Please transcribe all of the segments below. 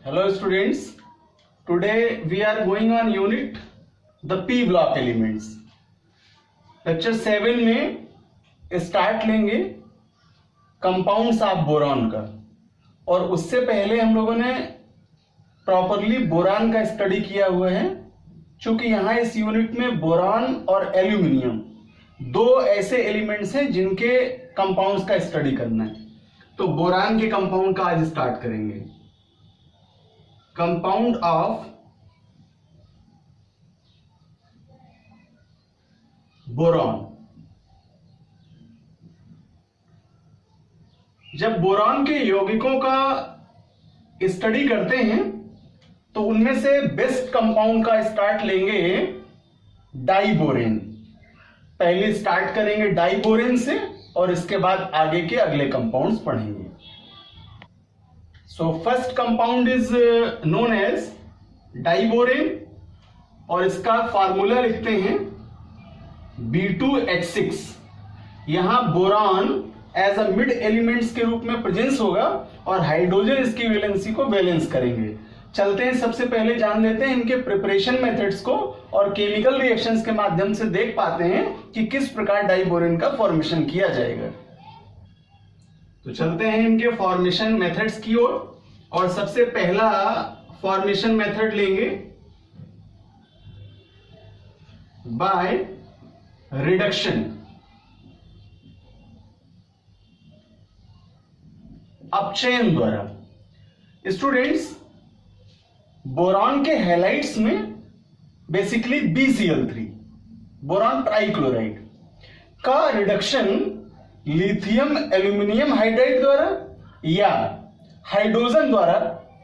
Hello students, today we are going on unit the P block elements. Lecture 7 में start लेंगे compounds of boron का, और उससे पहले हम लोगों ने प्रॉपरली बोरान का स्टडी किया हुआ है। चूंकि यहाँ इस यूनिट में बोरान और एल्यूमिनियम दो ऐसे एलिमेंट्स हैं जिनके कंपाउंड्स का स्टडी करना है, तो बोरान के कंपाउंड का आज स्टार्ट करेंगे। Compound of boron. जब बोरॉन के यौगिकों का स्टडी करते हैं तो उनमें से बेस्ट कंपाउंड का स्टार्ट लेंगे डाइबोरेन। पहले स्टार्ट करेंगे डाइबोरेन से और इसके बाद आगे के अगले कंपाउंड्स पढ़ेंगे। So first compound is known as diborane और इसका फार्मूला लिखते हैं B2H6। यहां boron as a mid elements के रूप में प्रेजेंस होगा और हाइड्रोजन इसकी वैलेंसी को बैलेंस करेंगे। चलते हैं, सबसे पहले जान लेते हैं इनके प्रिपरेशन मेथड्स को और केमिकल रिएक्शंस के माध्यम से देख पाते हैं कि किस प्रकार डाइबोरेन का फॉर्मेशन किया जाएगा। तो चलते हैं इनके फॉर्मेशन मेथड्स की ओर, और सबसे पहला फॉर्मेशन मेथड लेंगे बाय रिडक्शन। अपचयन द्वारा। स्टूडेंट्स, बोरॉन के हैलाइड्स में बेसिकली BCl3 बोरॉन ट्राइक्लोराइड का रिडक्शन लिथियम एल्यूमिनियम हाइड्राइड द्वारा या हाइड्रोजन द्वारा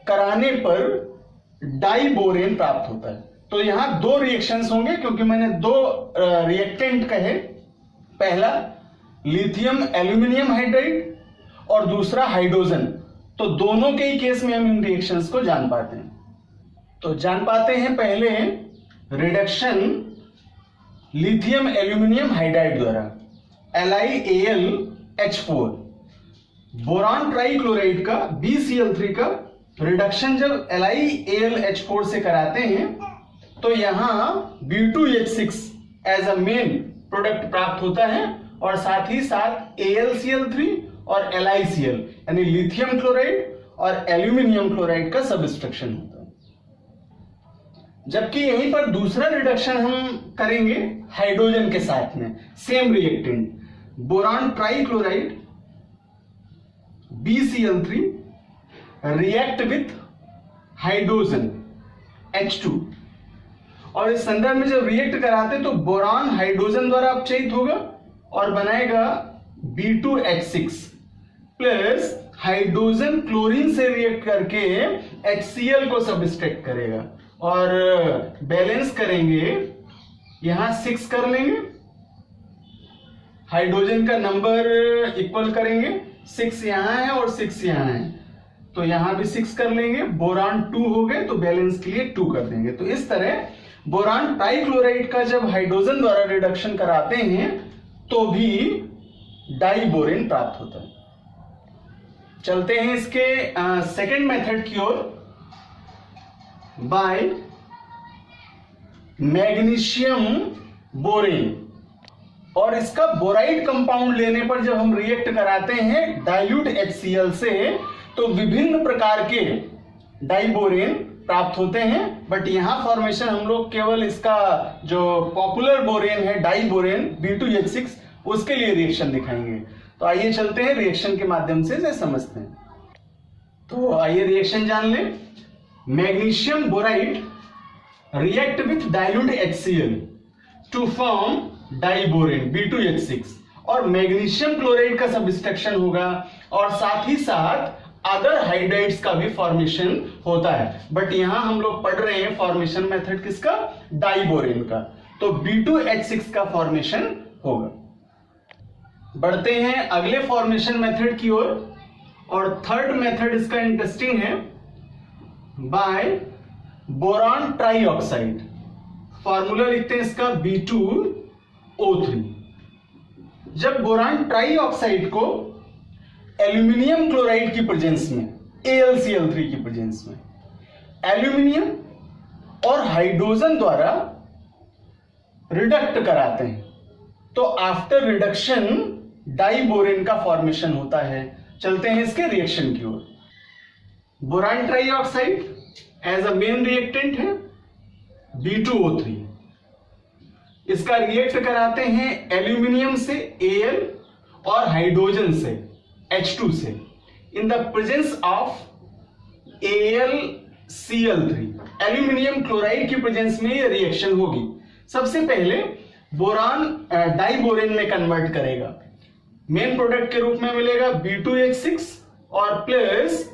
कराने पर डाइबोरेन प्राप्त होता है। तो यहां दो रिएक्शंस होंगे, क्योंकि मैंने दो रिएक्टेंट कहे, पहला लिथियम एल्यूमिनियम हाइड्राइड और दूसरा हाइड्रोजन। तो दोनों के ही केस में हम इन रिएक्शंस को जान पाते हैं। तो जान पाते हैं पहले रिडक्शन लिथियम एल्यूमिनियम हाइड्राइड द्वारा LiAlH4। बोरॉन ट्राइक्लोराइड का BCl3 का रिडक्शन जब LiAlH4 से कराते हैं तो यहां B2H6 as a main product प्राप्त होता है, और साथ ही साथ AlCl3 और LiCl यानी लिथियम क्लोराइड और एल्यूमिनियम क्लोराइड का सबस्ट्रक्शन होता है। जबकि यहीं पर दूसरा रिडक्शन हम करेंगे हाइड्रोजन के साथ में, same reactant boron trichloride BCl3 react with hydrogen H2, और इस संदर्भ में जब रिएक्ट कराते तो बोरॉन हाइड्रोजन द्वारा अपचयित होगा और बनाएगा B2H6 प्लस हाइड्रोजन क्लोरीन से रिएक्ट करके HCl को सबस्ट्रैक्ट करेगा और बैलेंस करेंगे। यहां 6 कर लेंगे, हाइड्रोजन का नंबर इक्वल करेंगे, 6 यहां है और 6 यहां है, तो यहां भी 6 कर लेंगे। बोरॉन 2 हो गए तो बैलेंस के लिए 2 कर देंगे। तो इस तरह बोरॉन ट्राइक्लोराइड का जब हाइड्रोजन द्वारा रिडक्शन कराते हैं तो भी डाइबोरेन प्राप्त होता है। चलते हैं इसके सेकंड मेथड की ओर, बाय मैग्नीशियम बोरेन। और इसका बोराइड कंपाउंड लेने पर जब हम रिएक्ट कराते हैं डाइल्यूट HCl से तो विभिन्न प्रकार के डाइबोरेन प्राप्त होते हैं। बट यहां फॉर्मेशन हम लोग केवल इसका जो पॉपुलर बोरेन है डाइबोरेन B2H6 उसके लिए रिएक्शन दिखाएंगे। तो आइए चलते हैं रिएक्शन के माध्यम से इसे समझते हैं। तो आइए रिएक्शन जान लें। Magnesium boride react with dilute HCl to form diborane B2H6, और मैग्नीशियम क्लोराइड का सबस्ट्रक्शन होगा और साथ ही साथ अदर हाइड्राइड्स का भी फॉर्मेशन होता है। बट यहां हम लोग पढ़ रहे हैं फॉर्मेशन मेथड किसका, डाइबोरेन का, तो B2H6 का फॉर्मेशन होगा। बढ़ते हैं अगले फॉर्मेशन मेथड की ओर, और थर्ड मेथड इसका इंटरेस्टिंग है, बाय बोरॉन ट्राइऑक्साइड। फॉर्मूला लिखते हैं इसका B2O3। जब बोरॉन ट्राइऑक्साइड को एल्यूमिनियम क्लोराइड की प्रेजेंस में AlCl3 की प्रेजेंस में एल्यूमिनियम और हाइड्रोजन द्वारा रिडक्ट कराते हैं, तो आफ्टर रिडक्शन डाइबोरेन का फॉर्मेशन होता है। चलते हैं इसके रिएक्शन की ओर। Boron trioxide as a main reactant है B2O3, इसका रिएक्ट कराते हैं एल्यूमिनियम से Al और हाइड्रोजन से H2 से in the presence of AlCl3। Aluminium chloride की प्रेजेंस में यह रिएक्शन होगी। सबसे पहले बोरान डाइबोरेन में कन्वर्ट करेगा, मेन प्रोडक्ट के रूप में मिलेगा B2H6 और plus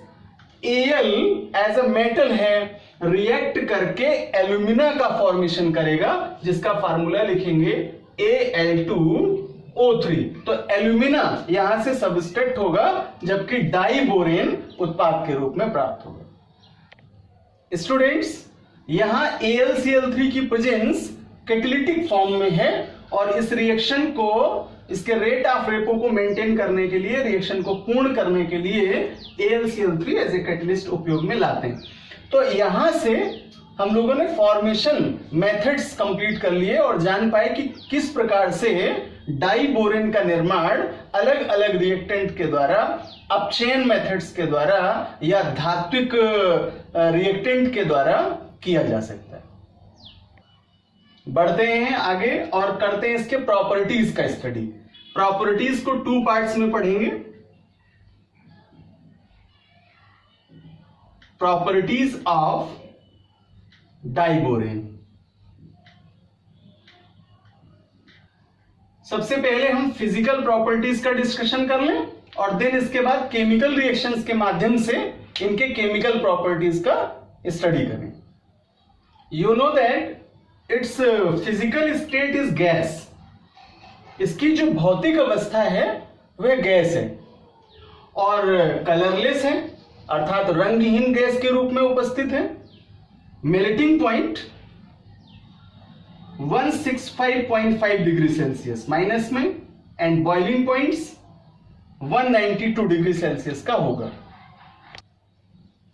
Al as a metal है, रिएक्ट करके एल्यूमिना का फॉर्मेशन करेगा, जिसका फार्मूला लिखेंगे Al2O3। तो एल्यूमिना यहां से सबस्ट्रैक्ट होगा, जबकि डाइबोरेन उत्पाद के रूप में प्राप्त होगा। स्टूडेंट्स, यहां AlCl3 की प्रेजेंस कैटालिटिक फॉर्म में है और इस रिएक्शन को, इसके रेट ऑफ रेपो को मेंटेन करने के लिए, रिएक्शन को पूर्ण करने के लिए AlCl3 एज ए कैटलिस्ट उपयोग में लाते हैं। तो यहां से हम लोगों ने फॉर्मेशन मेथड्स कंप्लीट कर लिए और जान पाए कि किस प्रकार से डाइबोरेन का निर्माण अलग अलग रिएक्टेंट के द्वारा, अपचयन मेथड्स के द्वारा या धात्विक रिएक्टेंट के द्वारा किया जा सकता है। बढ़ते हैं आगे और करते हैं इसके प्रॉपर्टीज का स्टडी। प्रॉपर्टीज को 2 पार्ट्स में पढ़ेंगे। Properties of diborane. सबसे पहले हम फिजिकल प्रॉपर्टीज का डिस्कशन कर लें और देन इसके बाद केमिकल रिएक्शंस के माध्यम से इनके केमिकल प्रॉपर्टीज का स्टडी करें। You know that it's physical state is gas. इसकी जो भौतिक अवस्था है वह गैस है और कलरलेस है, अर्थात रंगहीन गैस के रूप में उपस्थित है। Melting point 165.5 degree Celsius minus में and boiling points 192 degree Celsius का होगा।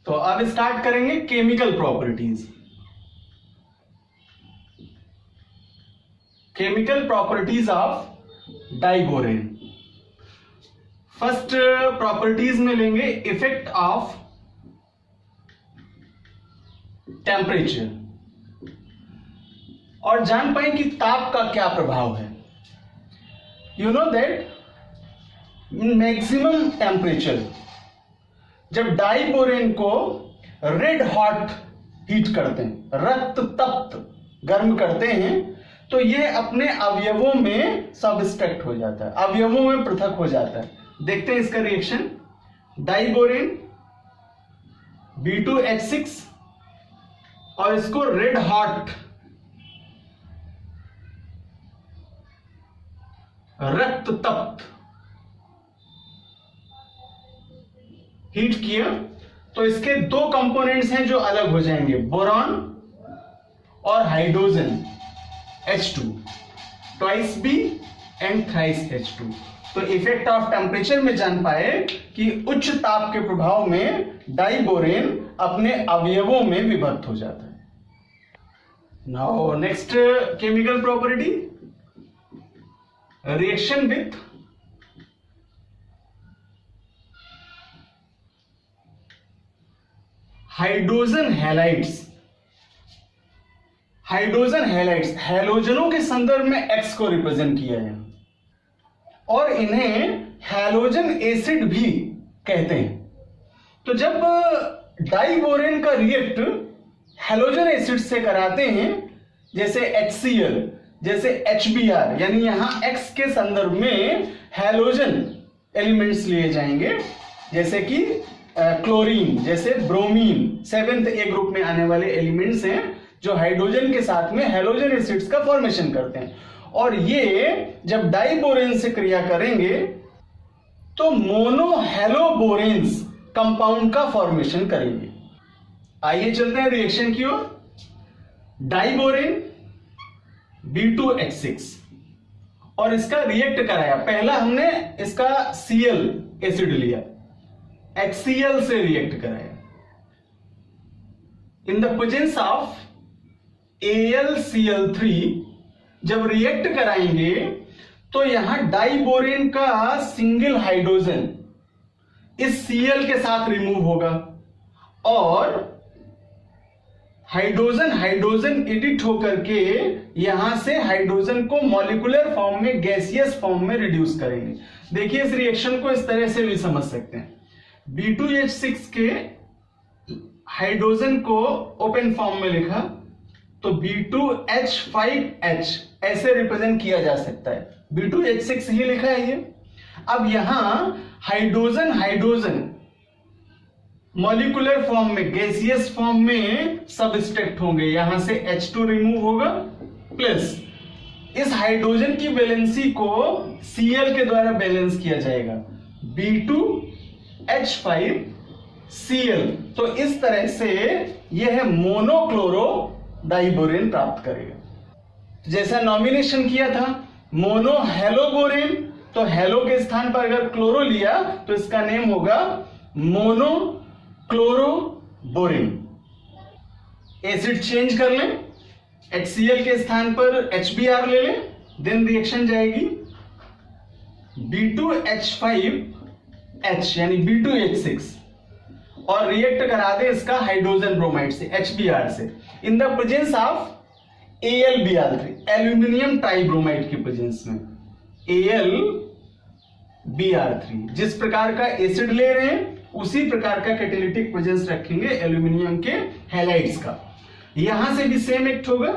तो अब स्टार्ट करेंगे chemical properties. Chemical properties of diborane. First properties में लेंगे इफेक्ट ऑफ टेम्परेचर और जान पाए कि ताप का क्या प्रभाव है। You know that maximum temperature, जब डाइबोरेन को रेड हॉट हीट करते हैं, रक्त तप्त गर्म करते हैं, तो यह अपने अवयवों में सबस्ट्रैक्ट हो जाता है, अवयवों में पृथक हो जाता है। देखते हैं इसका रिएक्शन। डाइबोरेन B2H6 और इसको रेड हॉट रक्त तप्त हीट किया तो इसके 2 कंपोनेंट्स हैं जो अलग हो जाएंगे, बोरॉन और hydrogen H2, twice B and thrice H2। तो इफेक्ट ऑफ टेम्परेचर में जान पाए कि उच्च ताप के प्रभाव में डाइबोरेन अपने अवयवों में विभक्त हो जाता है। Now next chemical property, reaction with hydrogen halides. Hydrogen halides हैलोजनों के संदर्भ में X को रिप्रेजेंट किया है और इन्हें हैलोजन एसिड भी कहते हैं। तो जब डाइबोरेन का रिएक्ट हैलोजन एसिड से कराते हैं, जैसे HCl, जैसे HBr, यानी यहां X के संदर्भ में हैलोजन एलिमेंट्स लिए जाएंगे, जैसे कि क्लोरीन, जैसे ब्रोमीन, 7th A ग्रुप में आने वाले एलिमेंट्स हैं जो हाइड्रोजन के साथ में हैलोजन एसिड्स का फॉर्मेशन करते हैं। और ये जब डाइबोरेन से क्रिया करेंगे तो मोनोहेलोबोरेन्स कंपाउंड का फॉर्मेशन करेंगे। आइए चलते हैं रिएक्शन की ओर। डाइबोरेन B2H6 और इसका रिएक्ट कराया। पहला हमने इसका Cl एसिड लिया, HCl से रिएक्ट कराया। इन द प्रेजेंस ऑफ AlCl3 जब रिएक्ट कराएंगे तो यहां डाइबोरेन का सिंगल हाइड्रोजन इस Cl के साथ रिमूव होगा और हाइड्रोजन एडिट होकर के यहां से हाइड्रोजन को मॉलिक्यूलर फॉर्म में, गैसियस फॉर्म में रिड्यूस करेंगे। देखिए इस रिएक्शन को इस तरह से भी समझ सकते हैं। B2H6 के हाइड्रोजन को ओपन फॉर्म में लिखा तो B2H5H ऐसे रिप्रेजेंट किया जा सकता है। B2H6 ही लिखा है ये। अब यहां हाइड्रोजन मॉलिक्यूलर फॉर्म में, गैसियस फॉर्म में सब्सट्रैक्ट होंगे, यहां से H2 रिमूव होगा प्लस इस हाइड्रोजन की वैलेंसी को Cl के द्वारा बैलेंस किया जाएगा B2H5Cl। तो इस तरह से यह मोनोक्लोरो डाइबोरेन प्राप्त करेगा। जैसा नॉमिनेशन किया था मोनो हेलोबोरेन, तो हेलो के स्थान पर अगर क्लोरो लिया तो इसका नेम होगा मोनो क्लोरोबोरेन। एसिड चेंज कर लें, HCl के स्थान पर HBr ले लें, देन रिएक्शन जाएगी B2H5H यानी B2H6 और रिएक्ट करा दे इसका हाइड्रोजन ब्रोमाइड से, HBr से, in the presence of AlBr3 aluminium tribromide की प्रेजेंस में। AlBr3 जिस प्रकार का एसिड ले रहे हैं उसी प्रकार का कैटालिटिक प्रेजेंस रखेंगे एल्यूमिनियम के हैलाइड्स का। यहां से भी सेम एक्ट होगा,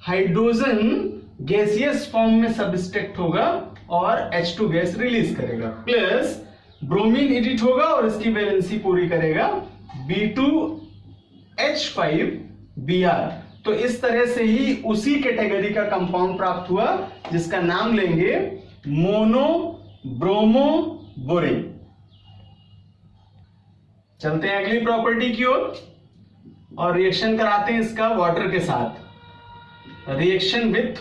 हाइड्रोजन गैसियस फॉर्म में सब्सट्रैक्ट होगा और H2 गैस रिलीज करेगा प्लस ब्रोमीन एडिट होगा और इसकी वैलेंसी पूरी करेगा B2H5Br। तो इस तरह से ही उसी कैटेगरी का कंपाउंड प्राप्त हुआ जिसका नाम लेंगे मोनो ब्रोमोबोरेन। चलते हैं अगली प्रॉपर्टी की ओर और रिएक्शन कराते हैं इसका वाटर के साथ। Reaction with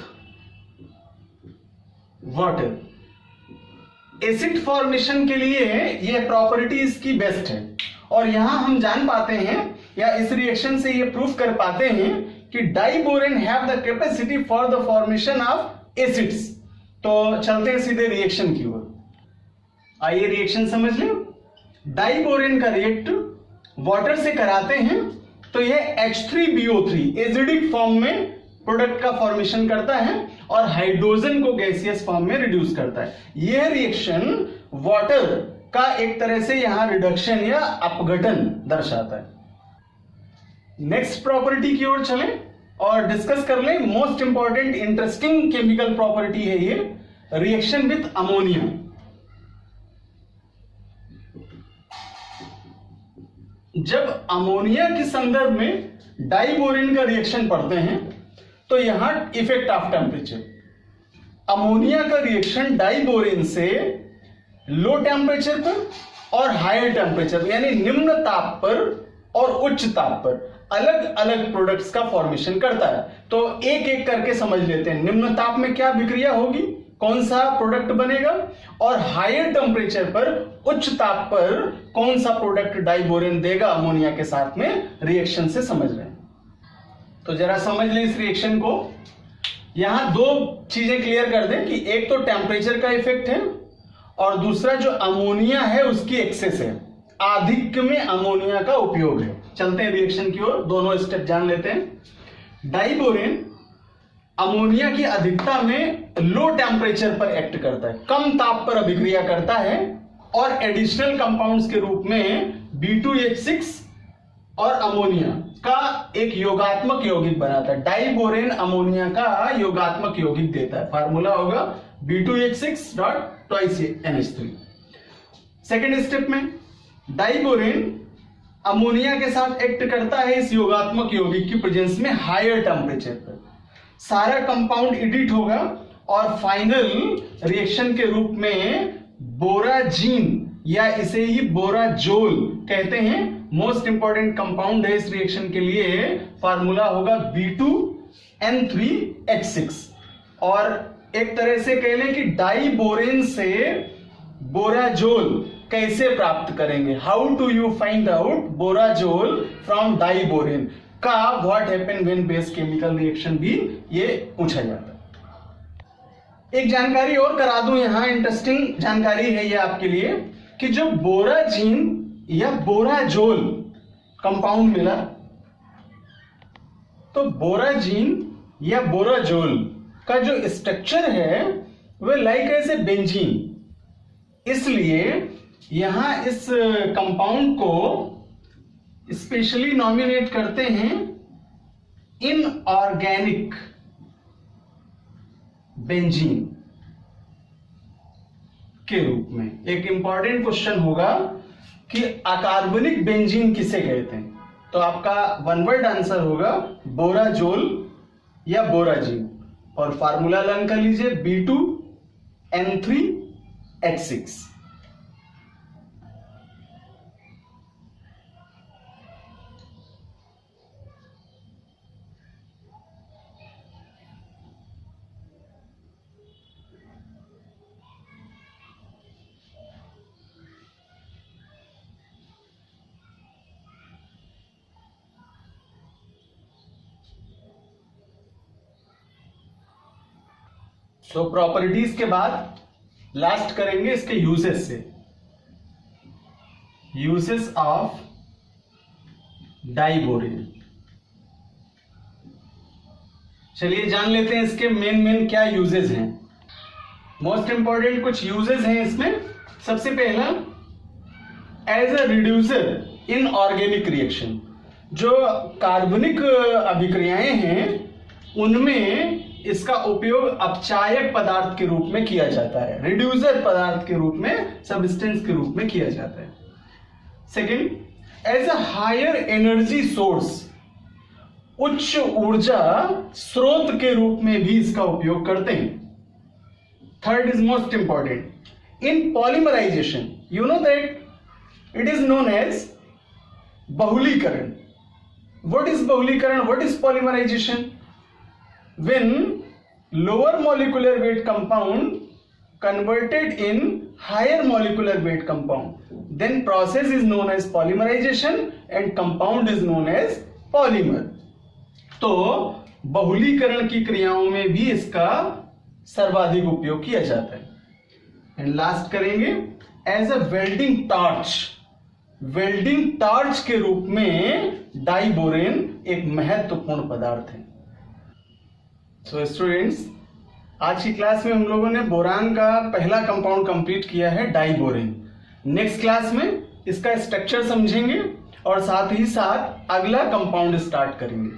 water, acid formation के लिए यह प्रॉपर्टी इसकी बेस्ट है और यहां हम जान पाते हैं या इस रिएक्शन से यह प्रूफ कर पाते हैं कि diborane have the capacity for the formation of acids. तो चलते हैं सीधे रिएक्शन की ओर। आइए रिएक्शन समझ लें। डाइबोरेन का रिएक्ट वाटर से कराते हैं तो यह H3BO3 एसिडिक फॉर्म में प्रोडक्ट का फॉर्मेशन करता है और हाइड्रोजन को गैसियस फॉर्म में रिड्यूस करता है। यह रिएक्शन वाटर का एक तरह से यहां रिडक्शन या अपघटन दर्शाता है। नेक्स्ट प्रॉपर्टी की ओर चलें और डिस्कस कर लें। Most important interesting chemical property है ये, रिएक्शन विथ अमोनिया। जब अमोनिया के संदर्भ में डाइबोरेन का रिएक्शन पढ़ते हैं तो यहां इफेक्ट ऑफ टेम्परेचर, अमोनिया का रिएक्शन डाइबोरेन से लो टेम्परेचर पर और हायर टेम्परेचर यानी निम्न ताप पर और उच्च ताप पर अलग अलग प्रोडक्ट्स का फॉर्मेशन करता है। तो एक एक करके समझ लेते हैं। निम्न ताप में क्या विक्रिया होगी, कौन सा प्रोडक्ट बनेगा, और हायर टेम्परेचर पर, उच्च ताप पर कौन सा प्रोडक्ट डाइबोरेन देगा अमोनिया के साथ में, रिएक्शन से समझ रहे हैं। तो जरा समझ लें इस रिएक्शन को। यहां दो चीजें क्लियर कर दें कि एक तो टेम्परेचर का इफेक्ट है और दूसरा जो अमोनिया है उसकी एक्सेस है, आधिक्य में अमोनिया का उपयोग है। चलते हैं रिएक्शन की ओर, दोनों स्टेप जान लेते हैं। डाइबोरेन अमोनिया की अधिकता में लो टेम्परेचर पर एक्ट करता है, कम ताप पर अभिक्रिया करता है और एडिशनल कंपाउंड्स के रूप में B2H6 और अमोनिया का एक योगात्मक यौगिक बनाता है। डाइबोरेन अमोनिया का योगात्मक यौगिक देता है। फार्मूला होगा B2H6.2NH3। सेकेंड स्टेप में डाइबोरेन अमोनिया के साथ एक्ट करता है इस योगात्मक यौगिक की प्रेजेंस में हायर टेम्परेचर पर। सारा कंपाउंड एडिट होगा और फाइनल रिएक्शन के रूप में बोराजीन या इसे ही बोराजोल कहते हैं, मोस्ट इंपॉर्टेंट कंपाउंड है इस रिएक्शन के लिए। फार्मूला होगा B2N3H6। और एक तरह से कह लें कि डाइबोरेन से बोराजोल कैसे प्राप्त करेंगे, how do you find out borazole from diborane का what happen when base chemical reaction भी ये पूछा जाता है। एक जानकारी और करा दूं, यहां इंटरेस्टिंग जानकारी है ये आपके लिए कि जो बोराजीन या बोराजोल कंपाउंड मिला, तो बोराजीन या बोराजोल का जो स्ट्रक्चर है वह लाइक एज बेंजीन, इसलिए यहां इस कंपाउंड को स्पेशली नॉमिनेट करते हैं इनऑर्गेनिक बेंजीन के रूप में। एक इंपॉर्टेंट क्वेश्चन होगा कि अकार्बनिक बेंजीन किसे कहते हैं, तो आपका वन वर्ड आंसर होगा बोराजोल या बोराजीन, और फार्मूला लर्न कर लीजिए B2N3H6। सो प्रॉपर्टीज के बाद लास्ट करेंगे इसके यूजेस से। यूजेस ऑफ डाइबोरेन, चलिए जान लेते हैं इसके मेन क्या यूजेस हैं। मोस्ट इंपॉर्टेंट कुछ यूजेस हैं इसमें। सबसे पहला, as a reducer in organic reaction, जो कार्बनिक अभिक्रियाएं हैं उनमें इसका उपयोग अपचायक पदार्थ के रूप में किया जाता है, रिड्यूसर पदार्थ के रूप में, सब्सटेंस के रूप में किया जाता है। Second, as a higher energy source, उच्च ऊर्जा स्रोत के रूप में भी इसका उपयोग करते हैं। Third is most important, in polymerisation, you know that it is known as बहुलीकरण। व्हाट इज बहुलीकरण, what is polymerisation? When lower molecular weight compound converted in higher molecular weight compound, then process is known as polymerization and compound is known as polymer. तो बहुलीकरण की क्रियाओं में भी इसका सर्वाधिक उपयोग किया जाता है। एंड लास्ट करेंगे as a welding torch, welding torch के रूप में डाइबोरेन एक महत्वपूर्ण पदार्थ है। सो स्टूडेंट्स, आज की क्लास में हम लोगों ने बोरान का पहला कंपाउंड कंप्लीट किया है, डाइबोरेन। नेक्स्ट क्लास में इसका स्ट्रक्चर समझेंगे और साथ ही साथ अगला कंपाउंड स्टार्ट करेंगे।